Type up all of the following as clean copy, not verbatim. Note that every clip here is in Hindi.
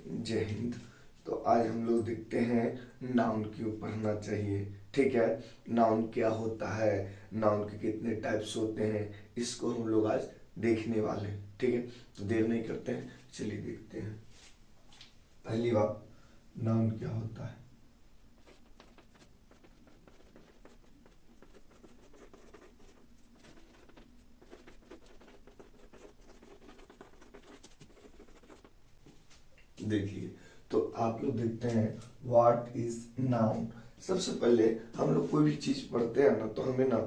जय हिंद। तो आज हम लोग देखते हैं नाउन क्यों पढ़ना चाहिए। ठीक है, नाउन क्या होता है, नाउन के कितने टाइप्स होते हैं, इसको हम लोग आज देखने वाले हैं। ठीक है, तो देर नहीं करते हैं, चलिए देखते हैं। पहली बात, नाउन क्या होता है। देखिए, तो आप लोग देखते हैं व्हाट इज नाउन। सबसे पहले हम लोग कोई भी चीज पढ़ते हैं ना, तो हमें ना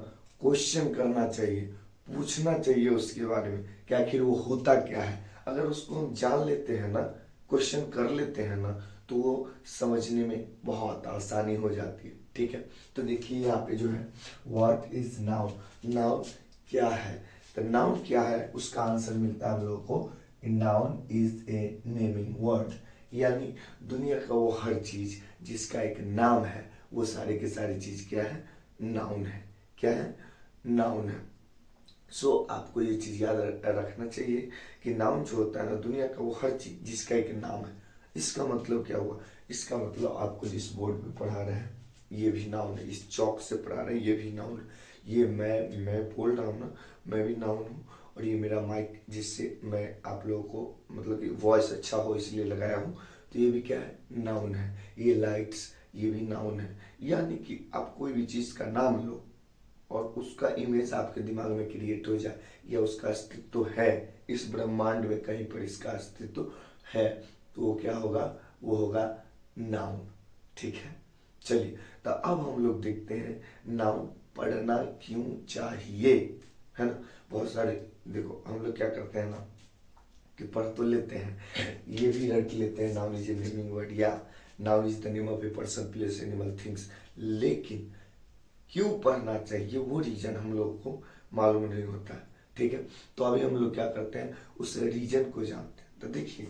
क्वेश्चन करना चाहिए, पूछना चाहिए उसके बारे में कि आखिर वो होता क्या है। अगर उसको हम जान लेते हैं ना, क्वेश्चन कर लेते हैं ना, तो वो समझने में बहुत आसानी हो जाती है। ठीक है, तो देखिए यहाँ पे जो है व्हाट इज नाउन, नाउन क्या है। तो नाउन क्या है, उसका आंसर मिलता है हम लोग को, noun is a naming word. यानी दुनिया का वो हर चीज जिसका एक नाम है, वो सारे के सारी चीज क्या है, नाउन है। क्या है, नाउन है। सो आपको ये चीज याद रखना चाहिए कि नाउन जो होता है ना, दुनिया का वो हर चीज जिसका एक नाम है। इसका मतलब क्या हुआ, इसका मतलब आपको जिस बोर्ड पे पढ़ा रहे हैं ये भी नाउन है, इस चौक से पढ़ा रहे हैं ये भी नाउन है, ये मैं बोल रहा हूँ ना, मैं भी नाउन हूँ। और ये मेरा माइक जिससे मैं आप लोगों को मतलब कि वॉइस अच्छा हो इसलिए लगाया हूँ, तो ये भी क्या है, नाउन है। ये लाइट्स, ये भी नाउन है। यानी कि आप कोई भी चीज का नाम लो और उसका इमेज आपके दिमाग में क्रिएट हो जाए, या उसका अस्तित्व है इस ब्रह्मांड में, कहीं पर इसका अस्तित्व है, तो वो क्या होगा, वो होगा नाउन। ठीक है, चलिए, तो अब हम लोग देखते हैं नाउन पढ़ना क्यों चाहिए, है ना। बहुत सारे, देखो हम लोग क्या करते हैं ना कि पढ़ तो लेते हैं, ये भी रट लेते हैं noun is a naming word, या noun is the name of a person place animal things, लेकिन क्यों पढ़ना चाहिए वो रीजन हम लोग को मालूम नहीं होता है। ठीक है, तो अभी हम लोग क्या करते हैं, उस रीजन को जानते हैं। तो देखिए,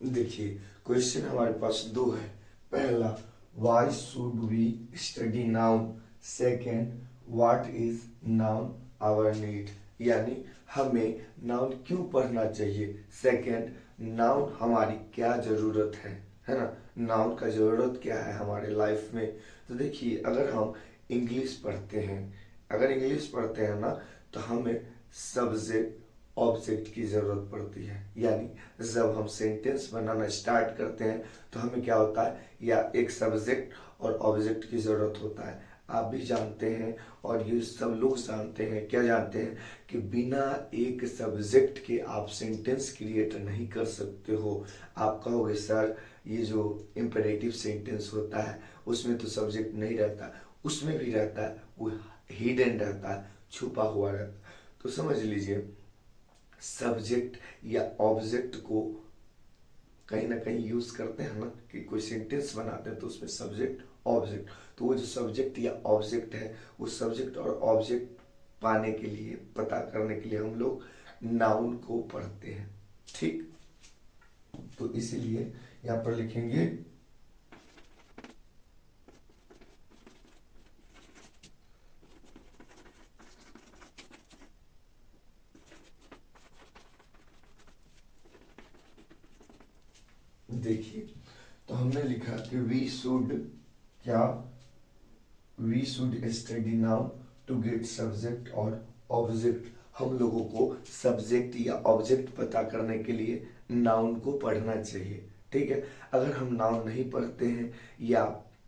देखिए क्वेश्चन हमारे पास दो है। पहला, why should we study noun. Second, what is noun our need. यानी हमें नाउन क्यों पढ़ना चाहिए। सेकेंड, नाउन हमारी क्या जरूरत है ना, नाउन का जरूरत क्या है हमारे लाइफ में। तो देखिए, अगर हम इंग्लिश पढ़ते हैं, अगर इंग्लिश पढ़ते हैं ना, तो हमें सब्जेक्ट ऑब्जेक्ट की जरूरत पड़ती है। यानी जब हम सेंटेंस बनाना स्टार्ट करते हैं, तो हमें क्या होता है, या एक सब्जेक्ट और ऑब्जेक्ट की जरूरत होता है। आप भी जानते हैं और ये सब लोग जानते हैं, क्या जानते हैं, कि बिना एक सब्जेक्ट के आप सेंटेंस क्रिएट नहीं कर सकते हो। आप कहोगे सर ये जो इम्पेरेटिव सेंटेंस होता है उसमें तो सब्जेक्ट नहीं रहता, उसमें भी रहता है, वो हिडन रहता है, छुपा हुआ रहता है। तो समझ लीजिए, सब्जेक्ट या ऑब्जेक्ट को कहीं ना कहीं यूज करते हैं ना, कि कोई सेंटेंस बनाते हैं तो उसमें सब्जेक्ट ऑब्जेक्ट, तो वो जो सब्जेक्ट या ऑब्जेक्ट है, वो सब्जेक्ट और ऑब्जेक्ट पाने के लिए, पता करने के लिए हम लोग नाउन को पढ़ते हैं। ठीक, तो इसीलिए यहाँ पर लिखेंगे, देखिए, तो हमने लिखा कि वी शुड, क्या, we should study noun to get subject और ऑब्जेक्ट। हम लोगों को सब्जेक्ट या ऑब्जेक्ट पता करने के लिए नाउन को पढ़ना चाहिए। ठीक है, अगर हम नाउन नहीं पढ़ते हैं, या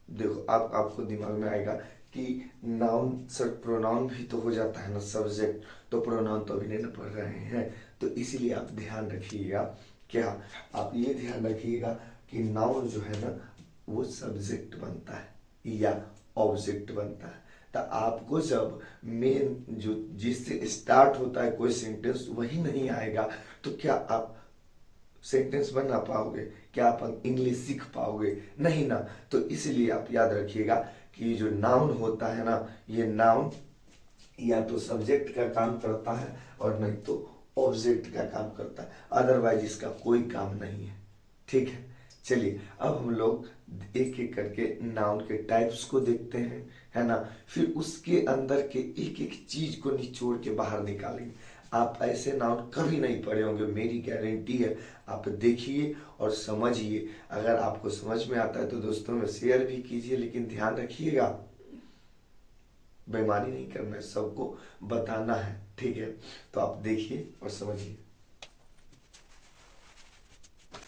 देखो आपको दिमाग में आएगा कि नाउन सर प्रोनाउन भी तो हो जाता है ना सब्जेक्ट, तो प्रोनाउन तो अभी नहीं ना पढ़ रहे हैं। तो इसीलिए आप ध्यान रखिएगा, क्या, आप ये ध्यान रखिएगा कि नाउन जो है ना, वो सब्जेक्ट बनता है या ऑब्जेक्ट बनता है। तो आपको जब मेन जो जिससे स्टार्ट होता है कोई सेंटेंस वही नहीं आएगा, तो क्या आप सेंटेंस बना पाओगे, क्या आप इंग्लिश सीख पाओगे, नहीं ना। तो इसलिए आप याद रखिएगा कि जो नाउन होता है ना, ये नाउन या तो सब्जेक्ट का काम करता है और नहीं तो ऑब्जेक्ट का काम करता है, अदरवाइज इसका कोई काम नहीं है। ठीक है, चलिए अब हम लोग एक एक करके नाउन के टाइप्स को देखते हैं, है ना। फिर उसके अंदर के एक एक चीज को निचोड़ के बाहर निकालेंगे। आप ऐसे नाउन कभी नहीं पढ़े होंगे, मेरी गारंटी है। आप देखिए और समझिए। अगर आपको समझ में आता है तो दोस्तों में शेयर भी कीजिए, लेकिन ध्यान रखिएगा बेईमानी नहीं करना है, सबको बताना है, ठीक है। तो आप देखिए और समझिए।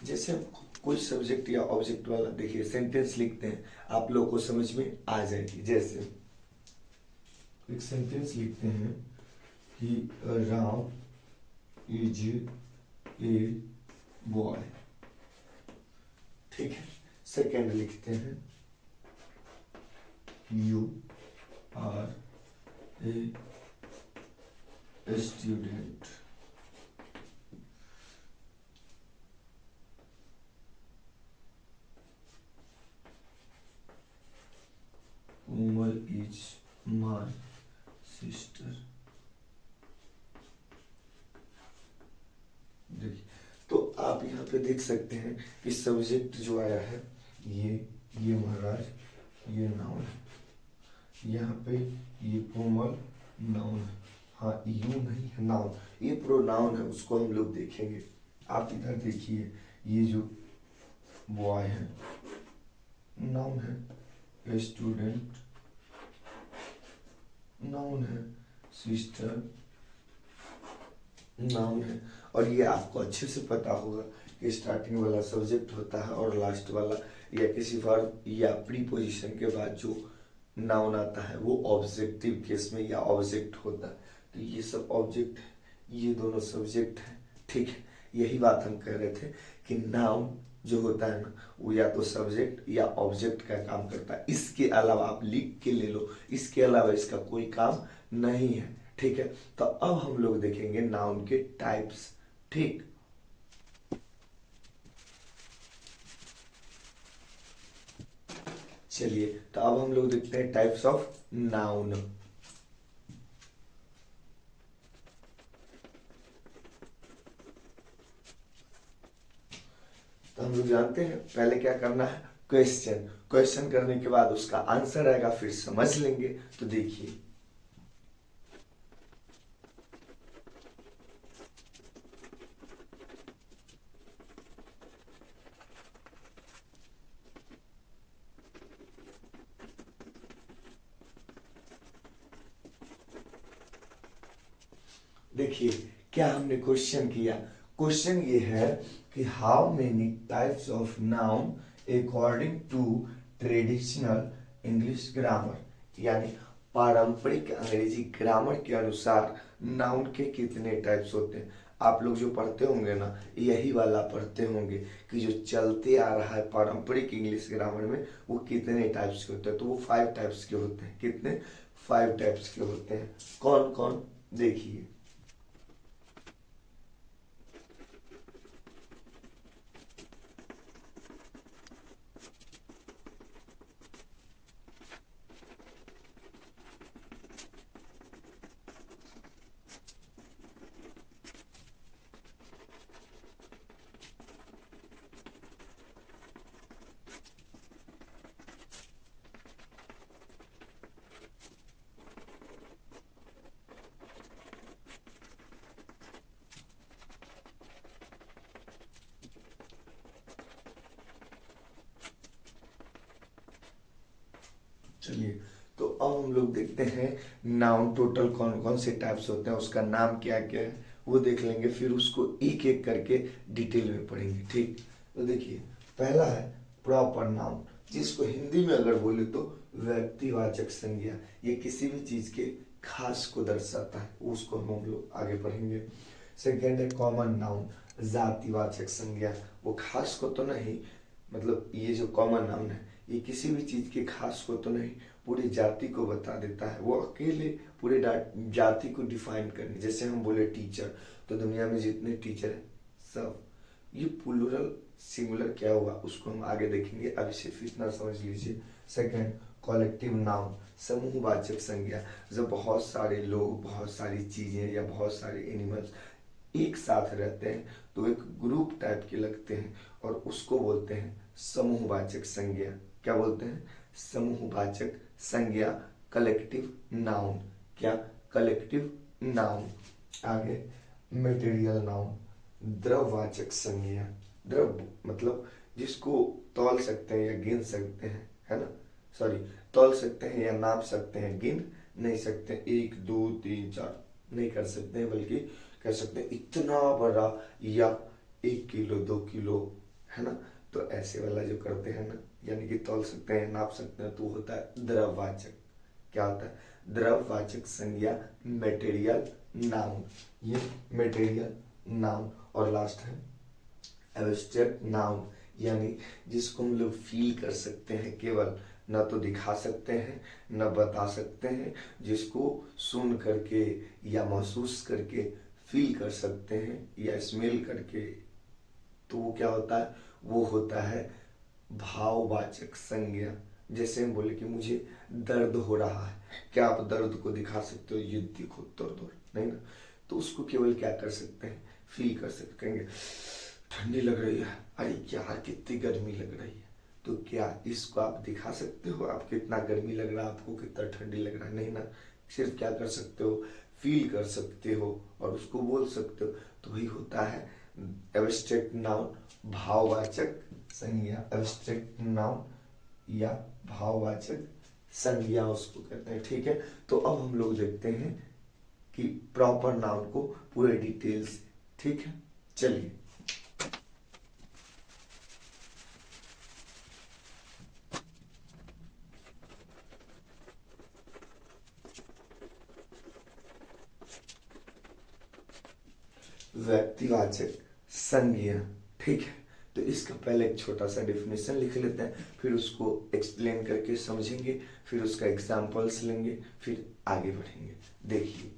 जैसे हम कोई सब्जेक्ट या ऑब्जेक्ट वाला देखिए सेंटेंस लिखते हैं, आप लोग को समझ में आ जाएगी। जैसे एक सेंटेंस लिखते हैं कि राम इज ए बॉय, ठीक है। सेकेंड लिखते हैं you are a student, Komal is my sister. देखिए, तो आप यहाँ पे देख सकते हैं कि सब्जेक्ट जो आया है ये महाराज, ये नाउन है। यहाँ पे ये कोमल नाउन है, हाँ यू नहीं है नाउन, ये प्रोनाउन है, उसको हम लोग देखेंगे। आप इधर देखिए, ये जो बॉय है नाउन है, स्टूडेंट नाउन है, सिस्टर नाउन है। और ये आपको अच्छे से पता होगा कि स्टार्टिंग वाला सब्जेक्ट होता है और लास्ट वाला या किसी वर्ब या प्रीपोजिशन के बाद जो नाउन आता है वो ऑब्जेक्टिव केस में या ऑब्जेक्ट होता है। तो ये सब ऑब्जेक्ट है, ये दोनों सब्जेक्ट है, ठीक है। यही बात हम कह रहे थे कि नाउन जो होता है ना, वो या तो सब्जेक्ट या ऑब्जेक्ट का काम करता है। इसके अलावा आप लिख के ले लो, इसके अलावा इसका कोई काम नहीं है, ठीक है। तो अब हम लोग देखेंगे नाउन के टाइप्स, ठीक। चलिए, तो अब हम लोग देखते हैं टाइप्स ऑफ नाउन। तो हम लोग जानते हैं पहले क्या करना है, क्वेश्चन। क्वेश्चन करने के बाद उसका आंसर आएगा, फिर समझ लेंगे। तो देखिए, देखिए क्या हमने क्वेश्चन किया। क्वेश्चन ये है कि how many types of noun according to traditional English grammar, यानी पारंपरिक अंग्रेजी ग्रामर के अनुसार नाउन के कितने टाइप्स होते हैं। आप लोग जो पढ़ते होंगे ना, यही वाला पढ़ते होंगे कि जो चलते आ रहा है पारंपरिक इंग्लिश ग्रामर में वो कितने टाइप्स के होते हैं। तो वो 5 टाइप्स के होते हैं। कितने? 5 टाइप्स के होते हैं। कौन कौन? देखिए, चलिए, तो अब हम लोग देखते हैं नाउन टोटल कौन कौन से टाइप्स होते हैं, उसका नाम क्या क्या है वो देख लेंगे, फिर उसको एक एक करके डिटेल में पढ़ेंगे, ठीक। तो देखिए, पहला है प्रॉपर नाउन, जिसको हिंदी में अगर बोले तो व्यक्तिवाचक संज्ञा। ये किसी भी चीज के खास को दर्शाता है, उसको हम लोग आगे पढ़ेंगे। सेकेंड है कॉमन नाउन, जातिवाचक संज्ञा। वो खास को तो नहीं, मतलब ये जो कॉमन नाउन है ये किसी भी चीज के खास को तो नहीं, पूरी जाति को बता देता है। वो अकेले पूरे जाति को डिफाइन करने, जैसे हम बोले टीचर, तो दुनिया में जितने टीचर हैं सब, ये प्लूरल सिंगुलर क्या हुआ उसको हम आगे देखेंगे, अभी सिर्फ इतना समझ लीजिए। सेकंड, कॉलेक्टिव नाउन, समूहवाचक संज्ञा। जब बहुत सारे लोग, बहुत सारी चीजें या बहुत सारे एनिमल्स एक साथ रहते हैं तो एक ग्रुप ग्रुप टाइप के लगते हैं और उसको बोलते हैं समूहवाचक संज्ञा। क्या बोलते हैं? समूहवाचक संज्ञा, कलेक्टिव नाउन। क्या? Collective noun. आगे मटेरियल नाउन, द्रववाचक संज्ञा। द्रव मतलब जिसको तौल सकते हैं या गिन सकते हैं, है ना, सॉरी, तौल सकते हैं या नाप सकते हैं, गिन नहीं सकते, 1 2 3 4 नहीं कर सकते हैं, बल्कि कह सकते हैं इतना बड़ा या 1 किलो 2 किलो, है ना। तो ऐसे वाला जो करते हैं ना, यानी कि तौल सकते हैं, नाप सकते हैं, तो होता है द्रववाचक। क्या होता है? द्रववाचक संज्ञा, मटेरियल नाउन। ये मटेरियल नाउन। और लास्ट है एब्स्ट्रैक्ट नाउन, यानी जिसको हम लोग फील कर सकते हैं केवल, न तो दिखा सकते हैं न बता सकते हैं, जिसको सुन करके या महसूस करके फील कर सकते हैं या स्मेल करके, तो वो क्या होता है? वो होता है भाववाचक संज्ञा। जैसे हम बोले कि मुझे दर्द हो रहा है, क्या आप दर्द को दिखा सकते हो? ये देखो दर्द हो रहा, नहीं ना। तो उसको केवल क्या कर सकते हैं? फील कर सकते, कहेंगे ठंडी लग रही है, अरे यार कितनी गर्मी लग रही है। तो क्या इसको आप दिखा सकते हो? आप कितना गर्मी लग रहा है, आपको कितना ठंडी लग रहा है? नहीं ना। सिर्फ क्या कर सकते हो? फील कर सकते हो और उसको बोल सकते हो। तो वही होता है एब्स्ट्रैक्ट नाउन, भाववाचक संज्ञा। एब्स्ट्रैक्ट नाउन या भाववाचक संज्ञा उसको कहते हैं। ठीक है, तो अब हम लोग देखते हैं कि प्रॉपर नाउन को पूरे डिटेल से। ठीक है, चलिए। व्यक्तिवाचक संज्ञा। ठीक है, तो इसका पहले एक छोटा सा डिफिनेशन लिख लेते हैं, फिर उसको एक्सप्लेन करके समझेंगे, फिर उसका एग्जाम्पल्स लेंगे, फिर आगे बढ़ेंगे। देखिए,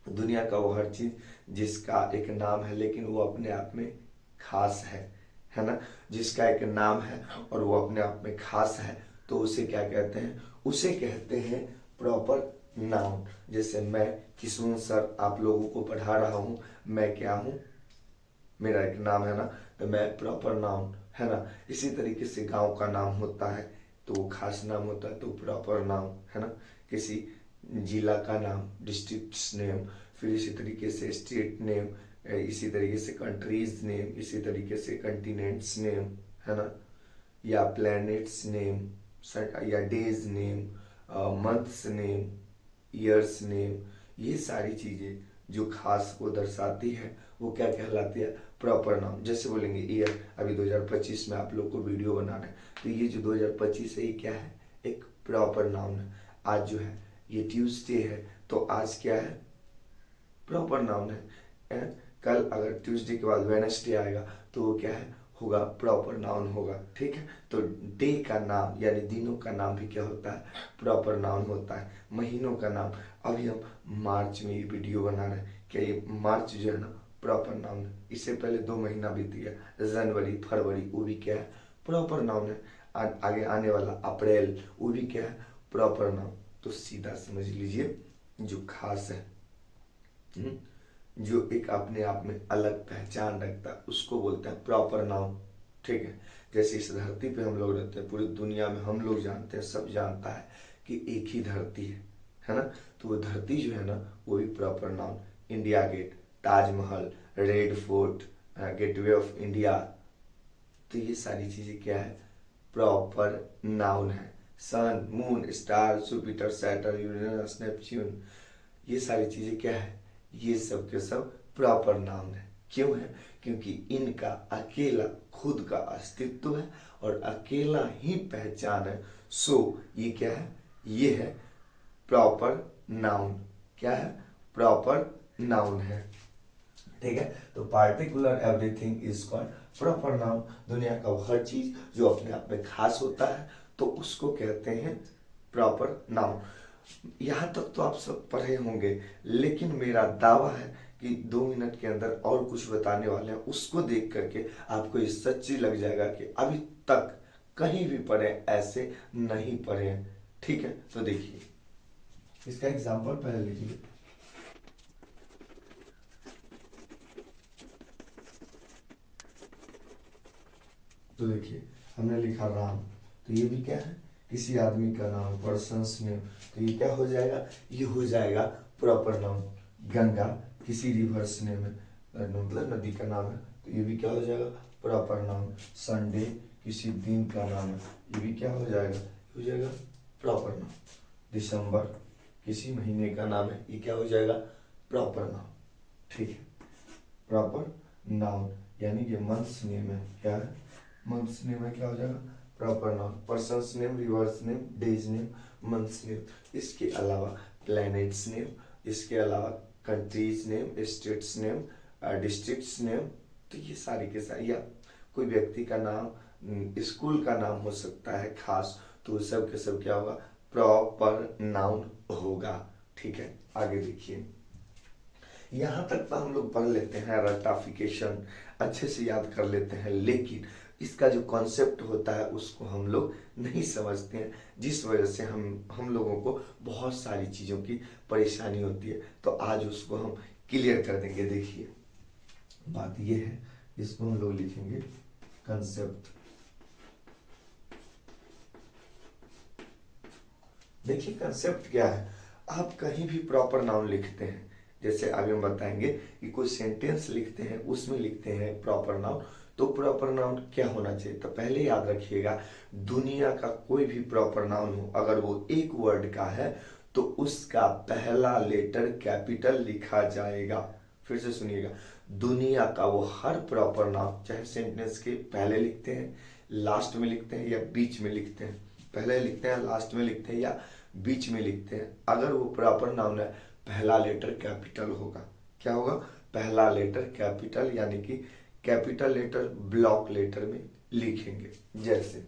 दुनिया का वो हर चीज जिसका एक नाम है लेकिन वो अपने आप में खास है ना। जिसका एक नाम है और वो अपने आप में खास है, तो उसे क्या कहते हैं? उसे कहते हैं प्रॉपर नाउन। जैसे मैं किशोर सर आप लोगों को पढ़ा रहा हूँ, मैं क्या हूँ? मेरा एक नाम है ना, तो मैं प्रॉपर नाउन, है ना। इसी तरीके से गांव का नाम होता है तो वो खास नाम होता है, तो प्रॉपर नाउन, है ना। किसी जिला का नाम, डिस्ट्रिक्ट नेम, फिर इसी तरीके से स्टेट नेम, इसी तरीके से कंट्रीज नेम, इसी तरीके से कंटिनेंट्स नेम, है ना, या प्लैनेट्स नेम, या days name, months name, years name. ये सारी चीजें जो खास को दर्शाती है वो क्या कहलाती है? Proper noun. जैसे बोलेंगे ईयर, अभी 2025 में आप लोग को वीडियो बनाना है, तो ये जो 2025 है ये क्या है? एक प्रॉपर नाउन है। आज जो है ये ट्यूसडे है, तो आज क्या है? प्रॉपर नाउन है। कल अगर ट्यूसडे के बाद वेडनेसडे आएगा तो वो क्या है? होगा प्रॉपर नाउन होगा। ठीक है, तो डे का नाम यानी दिनों का नाम भी क्या होता है? प्रॉपर नाउन होता है। महीनों का नाम, अभी हम मार्च में ये वीडियो बना रहे हैं, क्या ये मार्च जो है ना प्रॉपर नाउन है? इससे पहले 2 महीना बीत गया, जनवरी फरवरी, वो भी क्या है? प्रॉपर नाउन है। आगे आने वाला अप्रैल, वो भी क्या है? Proper noun. तो सीधा समझ लीजिए, जो खास है, जो एक अपने आप में अलग पहचान रखता है, उसको बोलते हैं प्रॉपर नाउन। ठीक है, जैसे इस धरती पे हम लोग रहते हैं, पूरी दुनिया में हम लोग जानते हैं, सब जानता है कि एक ही धरती है ना। तो वो धरती जो है ना वो भी proper noun. India gate, Taj Mahal, red fort, gateway of India, तो ये सारी चीजें क्या है? प्रॉपर नाउन है। Sun, moon, star, Jupiter, Saturn, Uranus, Neptune, ये सारी चीजें क्या है? ये सब के सब प्रॉपर नाउन है। क्यों है? क्योंकि इनका अकेला खुद का अस्तित्व है और अकेला ही पहचान है। सो ये क्या है? ये है प्रॉपर नाउन। क्या है? प्रॉपर नाउन है। ठीक है, तो particular everything is called proper noun. दुनिया का हर चीज जो अपने आप में खास होता है तो उसको कहते हैं प्रॉपर नाउन। यहाँ तक तो आप सब पढ़े होंगे, लेकिन मेरा दावा है कि 2 मिनट के अंदर और कुछ बताने वाले हैं, उसको देख करके आपको ये सच्ची लग जाएगा कि अभी तक कहीं भी पढ़े, ऐसे नहीं पढ़े। ठीक है, तो देखिए इसका एग्जाम्पल पहले लिखिए। तो देखिए हमने लिखा राम, तो ये भी क्या है, किसी आदमी का नाम, पर्सन्स नेम, तो ये क्या हो जाएगा, ये हो जाएगा प्रॉपर नाउन। गंगा किसी रिवर्स नेम है, मतलब नदी का नाम है, तो ये भी क्या हो जाएगा, प्रॉपर नाउन। संडे किसी दिन का नाम है, ये भी क्या हो जाएगा, हो जाएगा प्रॉपर नाउन। दिसंबर किसी महीने का नाम है, ये क्या हो जाएगा, प्रॉपर नाउन। ठीक है, प्रॉपर नाउन, यानी कि मंथ्स नेम है, क्या है, मंथ्स नेम है, क्या हो जाएगा, proper noun. Persons name, reverse name, days name, months name. इसके अलावा प्लैनेट्स नेम, इसके अलावा countries name, states name, districts name, तो ये सारी के सारी, या कोई व्यक्ति का नाम, स्कूल का नाम हो सकता है खास, तो सब के सब क्या होगा, प्रॉपर नाउन होगा। ठीक है, आगे देखिए। यहाँ तक तो हम लोग पढ़ लेते हैं, रटाफिकेशन अच्छे से याद कर लेते हैं, लेकिन इसका जो कॉन्सेप्ट होता है उसको हम लोग नहीं समझते हैं, जिस वजह से हम लोगों को बहुत सारी चीज़ों की परेशानी होती है। तो आज उसको हम क्लियर कर देंगे। देखिए बात ये है, इसको हम लोग लिखेंगे कंसेप्ट। देखिए कंसेप्ट क्या है, आप कहीं भी प्रॉपर नाउन लिखते हैं, जैसे अभी हम बताएंगे कि कोई सेंटेंस लिखते हैं उसमें लिखते हैं प्रॉपर नाउन, तो प्रॉपर नाउन क्या होना चाहिए, तो पहले याद रखिएगा, दुनिया का कोई भी प्रॉपर नाउन हो, अगर वो एक वर्ड का है तो उसका पहला लेटर कैपिटल लिखा जाएगा। फिर से सुनिएगा, दुनिया का वो हर प्रॉपर नाउन, चाहे सेंटेंस के पहले लिखते हैं, लास्ट में लिखते हैं, या बीच में लिखते हैं, पहले लिखते हैं, लास्ट में लिखते हैं, या बीच में लिखते हैं, अगर वो प्रॉपर नाउन है पहला लेटर कैपिटल होगा। क्या होगा, पहला लेटर कैपिटल, यानी कि कैपिटल लेटर ब्लॉक लेटर में लिखेंगे। जैसे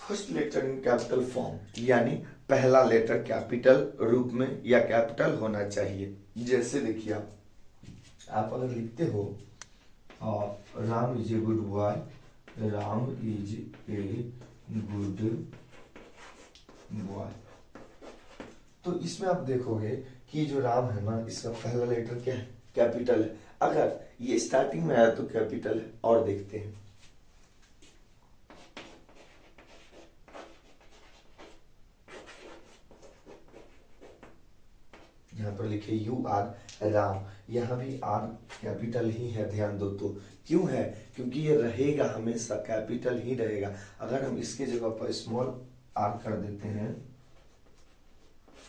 first letter in capital form, यानी पहला लेटर कैपिटल रूप में या कैपिटल होना चाहिए। जैसे देखिए आप अगर लिखते हो Ram is a good boy, Ram is a good boy, तो इसमें आप देखोगे कि जो राम है ना, इसका पहला लेटर क्या है, कैपिटल है। अगर ये स्टार्टिंग में आया तो कैपिटल है। और देखते हैं, यहाँ पर लिखे यू आर राम, यहाँ भी आर कैपिटल ही है, ध्यान दो। तो क्यों है, क्योंकि ये रहेगा हमेशा कैपिटल ही रहेगा। अगर हम इसके जगह पर स्मॉल आर कर देते हैं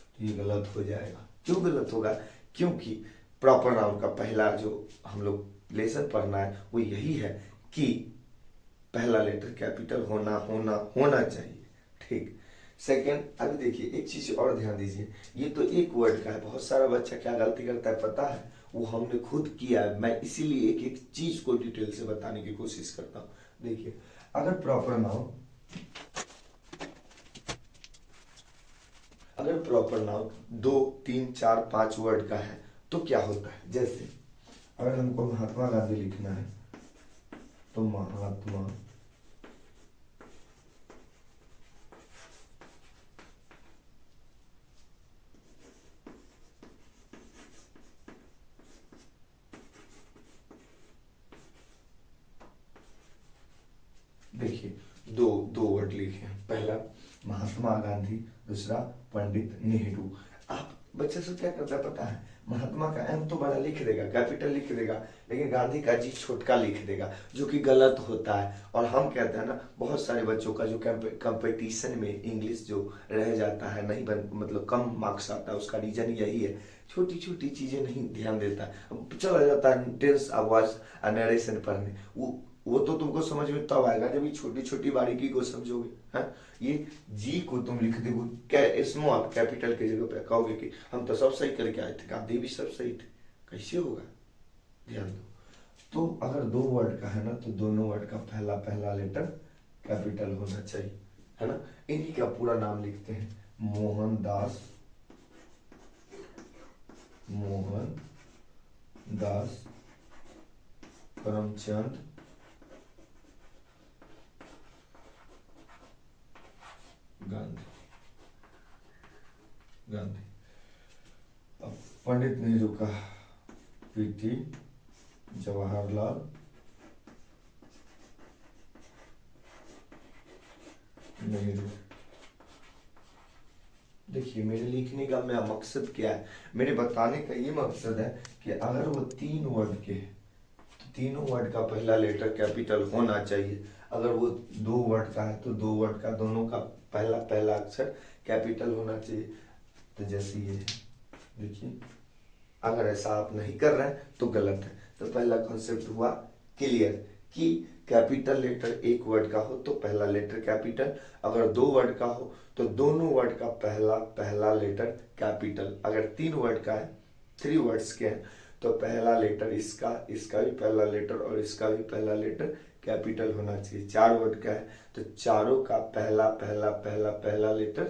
तो ये गलत हो जाएगा। क्यों गलत होगा, क्योंकि प्रॉपर नाउन का पहला जो हम लोग लेसन पढ़ना है वो यही है कि पहला लेटर कैपिटल होना होना होना चाहिए। ठीक, सेकंड, अभी देखिए एक चीज और ध्यान दीजिए, ये तो एक वर्ड का है, बहुत सारा बच्चा क्या गलती करता है पता है, वो हमने खुद किया है, मैं इसीलिए एक एक चीज को डिटेल से बताने की कोशिश करता हूँ। देखिए अगर प्रॉपर नाउन, अगर प्रॉपर नाउन 2, 3, 4, 5 वर्ड का है तो क्या होता है, जैसे अगर हमको महात्मा गांधी लिखना है तो महात्मा, देखिए दो दो वर्ड लिखे हैं, पहला महात्मा गांधी, दूसरा पंडित नेहरू। आप बच्चे से क्या करता है पता है, महात्मा का एम तो बड़ा लिख देगा, कैपिटल लिख देगा, लेकिन गांधी का जी छोटका लिख देगा, जो कि गलत होता है। और हम कहते हैं ना, बहुत सारे बच्चों का जो कंपटीशन में इंग्लिश जो रह जाता है, नहीं बन, मतलब कम मार्क्स आता है, उसका रीजन यही है, छोटी छोटी चीजें नहीं ध्यान देता है, चला जाता है टेंस आवाज नरेशन पढ़ने। वो तो तुमको समझ में तब आएगा जब ये छोटी छोटी बारीकी को समझोगे। हाँ, ये जी को तुम लिख दोगे स्मॉल कैपिटल की जगह पे, कहोगे कि हम तो सब सही करके आए थे, गांधी भी सब सही थे, कैसे होगा, ध्यान दो। तो अगर दो वर्ड का है ना, तो दोनों वर्ड का पहला पहला लेटर कैपिटल होना चाहिए, है ना। इन्हीं का पूरा नाम लिखते हैं, मोहनदास मोहन दास करमचंद गांधी। अब पंडित नेहरू का पीटी जवाहरलाल नेहरू। देखिए मेरे लिखने का मेरा मकसद क्या है, मेरे बताने का ये मकसद है कि अगर वो 3 वर्ड के हैं तो तीनों वर्ड का पहला लेटर कैपिटल होना चाहिए। अगर वो 2 वर्ड का है तो 2 वर्ड का दोनों का पहला पहला अक्षर कैपिटल होना चाहिए। तो जैसे ये है, देखिए अगर ऐसा आप नहीं कर रहे हैं तो गलत है। तो पहला कॉन्सेप्ट हुआ क्लियर कि कैपिटल लेटर 1 वर्ड का हो तो पहला लेटर कैपिटल, अगर 2 वर्ड का हो तो दोनों वर्ड का पहला पहला लेटर कैपिटल। अगर 3 वर्ड का है, 3 वर्ड्स के हैं तो पहला लेटर इसका, इसका भी पहला लेटर और इसका भी पहला लेटर कैपिटल होना चाहिए। 4 वर्ड का है तो चारों का पहला पहला पहला पहला लेटर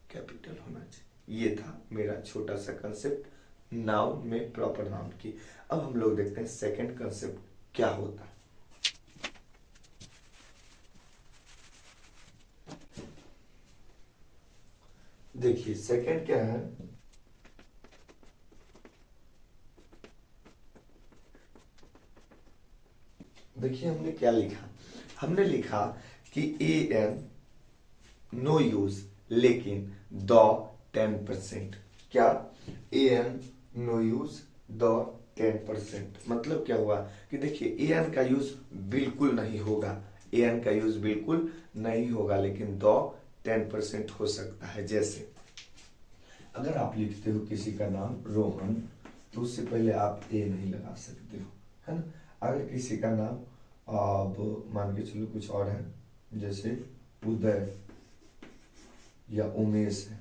कैपिटल होना चाहिए। ये था मेरा छोटा सा कंसेप्ट नाउन में प्रॉपर नाउन की। अब हम लोग देखते हैं सेकंड कंसेप्ट क्या होता है। देखिए सेकंड क्या है, देखिए हमने क्या लिखा, हमने लिखा कि an नो यूज लेकिन द 10%। क्या an नो यूज द 10%, मतलब क्या हुआ कि देखिए an का यूज बिल्कुल नहीं होगा, an का यूज बिल्कुल नहीं होगा लेकिन द 10% हो सकता है। जैसे अगर आप लिखते हो किसी का नाम रोहन तो उससे पहले आप ए नहीं लगा सकते हो, है ना। अगर किसी का नाम अब मान के चलो कुछ और है, जैसे उदय या उमेश है,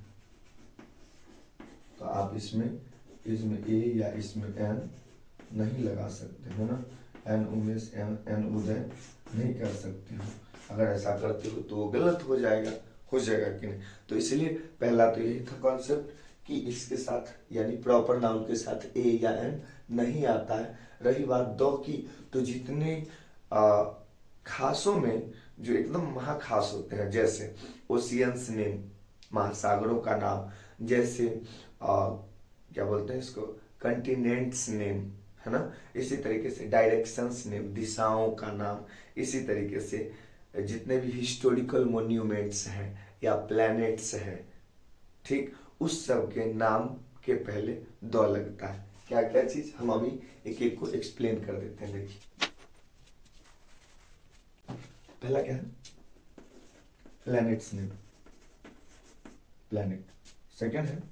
तो आप इसमें ए या इसमें एन नहीं लगा सकते, है ना। एन उमेश एन उदय नहीं कर सकते हो। अगर ऐसा करते हो तो वो गलत हो जाएगा कि नहीं। तो इसलिए पहला तो यही था कॉन्सेप्ट कि इसके साथ यानी प्रॉपर नाउन के साथ ए या एन नहीं आता है। रही बात दो की, तो जितने खासों में जो एकदम महाखास होते हैं, जैसे ओशियंस नेम, महासागरों का नाम, जैसे क्या बोलते हैं इसको, कंटिनेंट्स नेम, है ना। इसी तरीके से डायरेक्शंस नेम, दिशाओं का नाम। इसी तरीके से जितने भी हिस्टोरिकल मोन्यूमेंट्स हैं या प्लैनेट्स हैं, ठीक, उस सब के नाम के पहले द लगता है। क्या क्या चीज, हम अभी एक एक को एक्सप्लेन कर देते हैं। देखिए पहला क्या है, प्लैनेट्स नेम, प्लैनेट। सेकंड है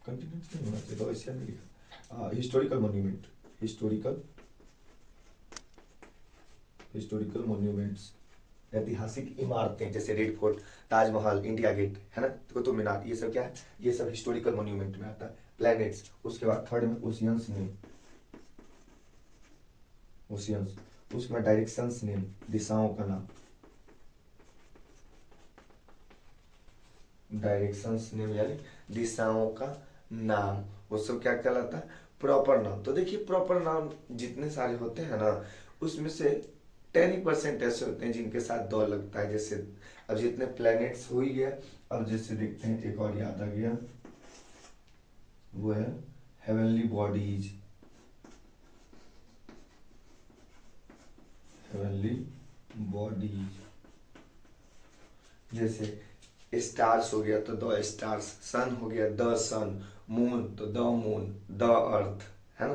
कंटिनेंट्स नहीं होना चाहिए तो ऐसे नहीं लिखा, हिस्टोरिकल मोन्यूमेंट, हिस्टोरिकल मोन्यूमेंट्स, ऐतिहासिक इमारतें जैसे Red Fort, Taj Mahal, India Gate, है ना, कुतुब मीनार, ये सब क्या है, ये सब हिस्टोरिकल मोन्यूमेंट में आता है। प्लैनेट्स, उसके बाद थर्ड में ओशियंस नेम, ओशियंस, उसके बाद डायरेक्शंस नेम, दिशाओं का नाम, डायरेक्शंस नेम यानी दिशाओं का नाम, वो सब क्या कहलाता है, प्रॉपर नाउन। तो देखिए प्रॉपर नाउन जितने सारे होते हैं ना, उसमें से 10% ऐसे होते हैं जिनके साथ द लगता है। जैसे अब जितने प्लैनेट्स हो ही गया, अब जैसे देखते हैं एक और याद आ गया, वो है हेवनली बॉडीज, हेवनली बॉडीज। जैसे स्टार्स हो गया तो द स्टार्स, सन हो गया द सन, मून तो द मून, द अर्थ, है ना।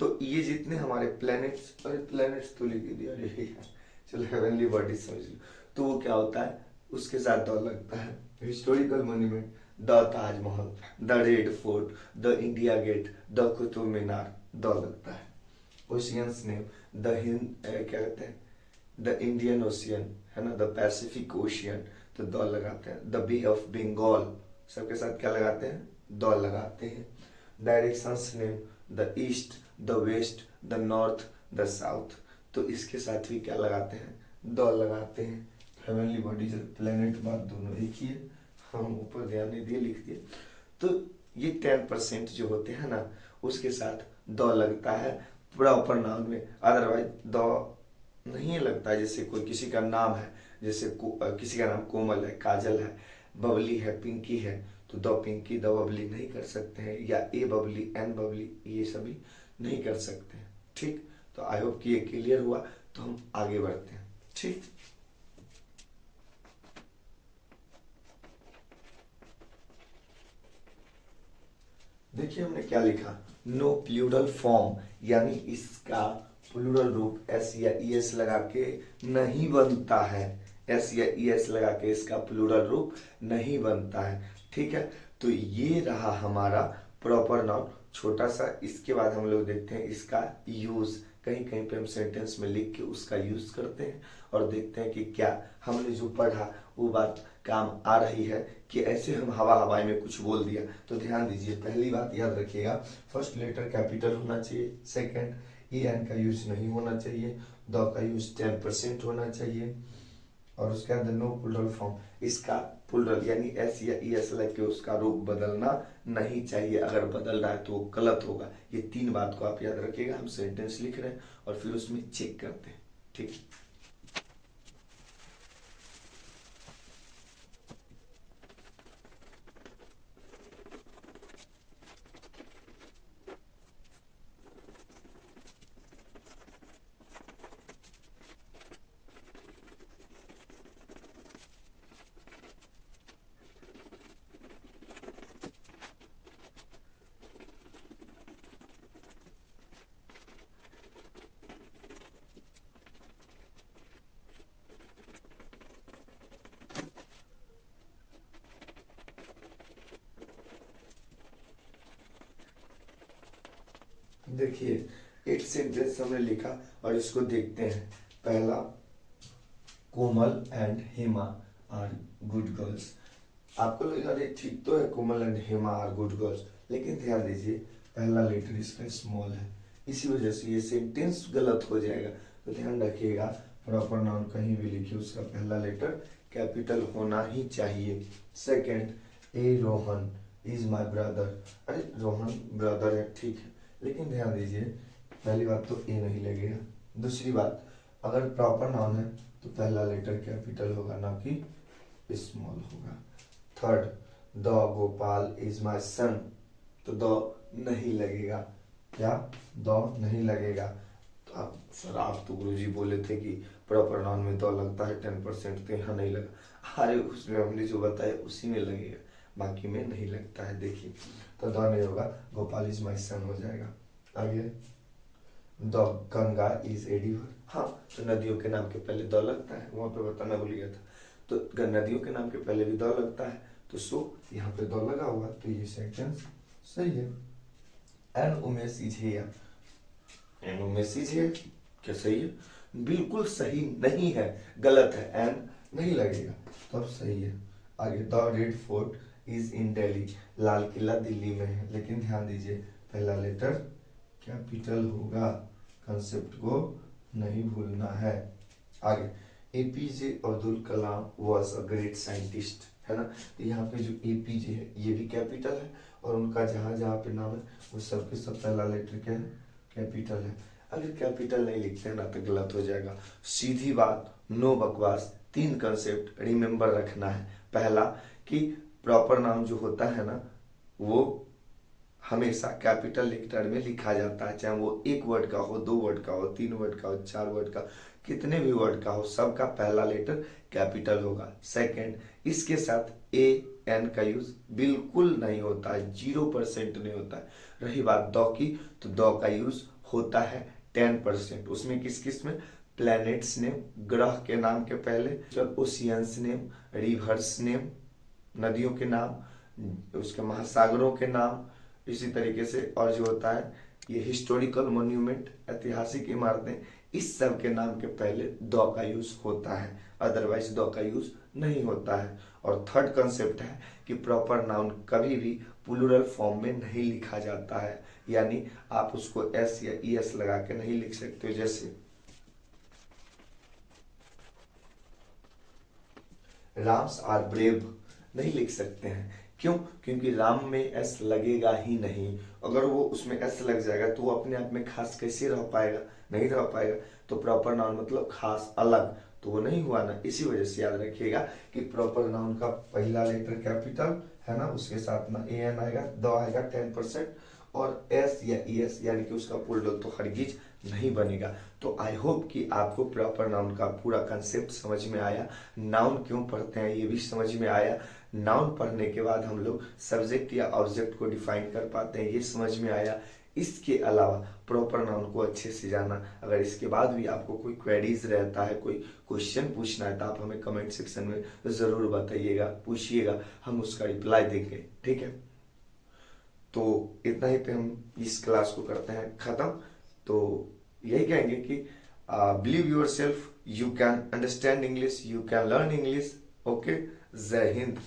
तो ये जितने हमारे प्लैनेट्स, अरे प्लैनेट्स तो लिख दिया, अरे चलो हेवनली बॉडीज समझ लो, तो वो क्या होता है, उसके साथ द लगता है। Historical monument, the Taj Mahal, the red Fort, the India Gate, the Qutub Minar, the लगता है। ओशियंस नेम, द हिंद, क्या कहते हैं, द इंडियन ओशियन, है ना, द पैसिफिक ओशियन, तो द लगाते हैं। द बे ऑफ बंगाल, सबके साथ क्या लगाते हैं, द लगाते हैं। Directions name, the east, the west, the north, the south, तो इसके साथ भी क्या लगाते हैं, द लगाते हैं। हेवनली बॉडीज प्लेनेट बात दोनों एक ही है, हम ऊपर ध्यान नहीं दिए, लिख दिए। तो ये 10% जो होते हैं ना, उसके साथ द लगता है प्रॉपर नाउन में, अदरवाइज द नहीं लगता है। जैसे कोई किसी का नाम है, जैसे किसी का नाम कोमल है, काजल है, बबली है, पिंकी है, तो द पिंकी द बबली नहीं कर सकते हैं, या ए बबली एन बबली ये सभी नहीं कर सकते हैं। ठीक, तो आई होप कि ये क्लियर हुआ। तो हम आगे बढ़ते हैं। ठीक, देखिए हमने क्या लिखा, नो प्लूरल फॉर्म, यानी इसका प्लूरल रूप एस या ई एस लगा के नहीं बनता है। एस या ई एस लगा के इसका प्लूरल रूप नहीं बनता है। ठीक है, तो ये रहा हमारा प्रॉपर नाउन छोटा सा। इसके बाद हम लोग देखते हैं इसका यूज। कहीं कहीं पे हम सेंटेंस में लिख के उसका यूज करते हैं और देखते हैं कि क्या हमने जो पढ़ा वो बात काम आ रही है, कि ऐसे हम हवा हवाई में कुछ बोल दिया। तो ध्यान दीजिए, पहली बात याद रखिएगा, फर्स्ट लेटर कैपिटल होना चाहिए। सेकंड, ई एन का यूज नहीं होना चाहिए। द का यूज 10% होना चाहिए। और उसके अंदर नो प्लूरल फॉर्म, इसका प्लूरल यानी एस या ई एस लग के उसका रूप बदलना नहीं चाहिए। अगर बदल रहा है तो वो गलत होगा। ये 3 बात को आप याद रखिएगा। हम सेंटेंस लिख रहे हैं और फिर उसमें चेक करते हैं। ठीक, देखिए 8 सेंटेंस हमने लिखा और इसको देखते हैं। पहला, Komal and Hema are good girls. आपको लगेगा अरे ठीक तो है, Komal and Hema are good girls, लेकिन ध्यान दीजिए पहला लेटर इसका स्मॉल है, इसी वजह से ये सेंटेंस गलत हो जाएगा। तो ध्यान रखिएगा, प्रॉपर नाउन कहीं भी लिखिए उसका पहला लेटर कैपिटल होना ही चाहिए। Second, A Rohan is my brother. अरे रोहन ब्रदर है, ठीक है, लेकिन ध्यान दीजिए पहली बात तो ए नहीं लगेगा। दूसरी बात, अगर प्रॉपर नाउन है तो पहला लेटर कैपिटल होगा, ना कि स्मॉल होगा। Third, the Gopal is my son, तो द नहीं लगेगा। क्या, द नहीं लगेगा। तो आप सर, आप तो गुरुजी बोले थे कि प्रॉपर नाउन में द लगता है 10%, तो यहाँ नहीं लगा। अरे उसमें हमने जो बताया उसी में लगेगा, बाकी में नहीं लगता है। देखिए, तो द नहीं होगा, गोपाल इज माय सन हो जाएगा। आगे, the Ganga is a river. हाँ, तो नदियों के नाम के पहले द लगता है, वहां पे बताना भूल गया था। तो नदियों के नाम के पहले भी द लगता है, तो सो यहाँ पे द लगा हुआ, तो ये सेंटेंस सही है। An Umesh is here, an Umesh is here, क्या सही है? बिल्कुल सही नहीं है, गलत है, एन नहीं लगेगा, तब सही है। आगे, the red fort is in Delhi, Lal Qila Delhi में है, लेकिन ध्यान दीजिए पहला लेटर कैपिटल होगा, कंसेप्ट को नहीं भूलना है। आगे, APJ Abdul Kalam was a great scientist, है ना। तो यहाँ पे जो एपीजे है ये भी कैपिटल है, और उनका जहाँ जहाँ पे नाम है वो सब के सब पहला लेटर क्या है, कैपिटल है। अगर कैपिटल नहीं लिखते हैं ना तो गलत हो जाएगा। सीधी बात, नो बकवास। 3 कंसेप्ट रिमेंबर रखना है। पहला, कि प्रॉपर नाउन जो होता है ना वो हमेशा कैपिटल लेटर में लिखा जाता है, चाहे वो 1 वर्ड का हो, 2 वर्ड का हो, 3 वर्ड का हो, 4 वर्ड का, कितने भी वर्ड का हो, सबका पहला लेटर कैपिटल होगा। सेकंड, इसके साथ ए एन का यूज बिल्कुल नहीं होता है, 0% नहीं होता है। रही बात द की, तो द का यूज होता है 10%। उसमें किस किस में, प्लैनेट्स नेम, ग्रह के नाम के पहले, ओशियंस नेम, रिवर्स नेम, नदियों के नाम, उसके महासागरों के नाम, इसी तरीके से और जो होता है ये हिस्टोरिकल मॉन्यूमेंट, ऐतिहासिक इमारतें, इस सब के नाम के पहले द का यूज होता है, अदरवाइज द का यूज नहीं होता है। और थर्ड कंसेप्ट है कि प्रॉपर नाउन कभी भी प्लूरल फॉर्म में नहीं लिखा जाता है, यानी आप उसको एस या ई एस लगा के नहीं लिख सकते। जैसे राम्स आर ब्रेव, नहीं लिख सकते हैं। क्यों? क्योंकि राम में एस लगेगा ही नहीं। अगर वो उसमें एस लग जाएगा तो वो अपने आप में खास कैसे रह पाएगा? नहीं रह पाएगा। तो प्रॉपर नाउन मतलब खास, अलग, तो वो नहीं हुआ ना। इसी वजह से याद रखिएगा कि प्रॉपर नाउन का पहला लेटर कैपिटल है ना, उसके साथ ना ए एन आएगा, द आएगा 10%, और एस या ई एस यानी कि उसका पुल्डल तो हरगिज नहीं बनेगा। तो आई होप कि आपको प्रॉपर नाउन का पूरा कंसेप्ट समझ में आया, नाउन क्यों पढ़ते हैं ये भी समझ में आया, नाउन पढ़ने के बाद हम लोग सब्जेक्ट या ऑब्जेक्ट को डिफाइन कर पाते हैं ये समझ में आया। इसके अलावा प्रॉपर नाउन को अच्छे से जाना। अगर इसके बाद भी आपको कोई क्वेरीज रहता है, कोई क्वेश्चन पूछना है, तो आप हमें कमेंट सेक्शन में ज़रूर बताइएगा, पूछिएगा, हम उसका रिप्लाई देंगे। ठीक है, तो इतना ही पे हम इस क्लास को करते हैं ख़त्म। तो यही कहेंगे कि believe your self, you can understand English, you can learn English. Okay, जय हिंद।